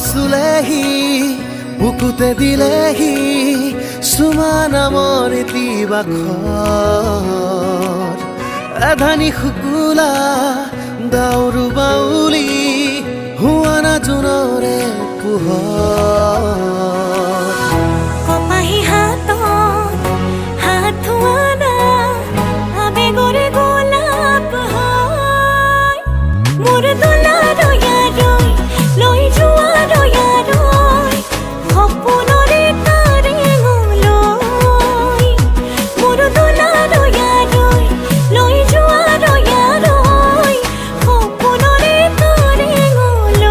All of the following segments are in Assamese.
চুলেহি বুকুতে দিলেহি চুমা নামৰ এটিবাখৰ এধানি শুকুলা দাউৰু বাউলি হুৱানা জোনৰে পোহৰ কপাহী হাতত হাত ধোৱানা আবেগৰে গোলাপ হয় মোৰ দোলা ৰৈ লৈ যোৱা ৰৈ সপোনৰে তাৰেঙলৈ মোৰ দোলা ৰৈ লৈ যোৱা ৰৈ সপোনৰে তাৰেঙলৈ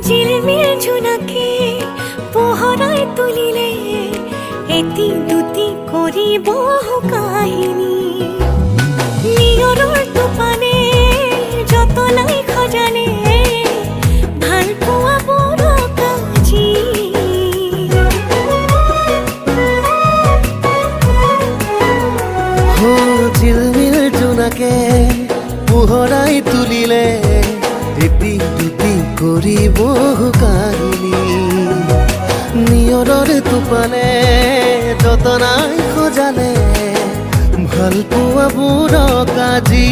জিলমিল জোনাকে পোহৰাই তুলিলে এটি দুটি কৰিব কাহিনী নিয়ৰৰ টোপানে যতনাই খজানে ভাল পোৱা বৰ কাজি জিলমিল জোনাকে পোহৰাই তুলিলে এটি দুটি কৰিব কাহিনী নিয়ৰৰ টোপানে যতনাই খজালে ভাল পোৱা বুঢ় কাজি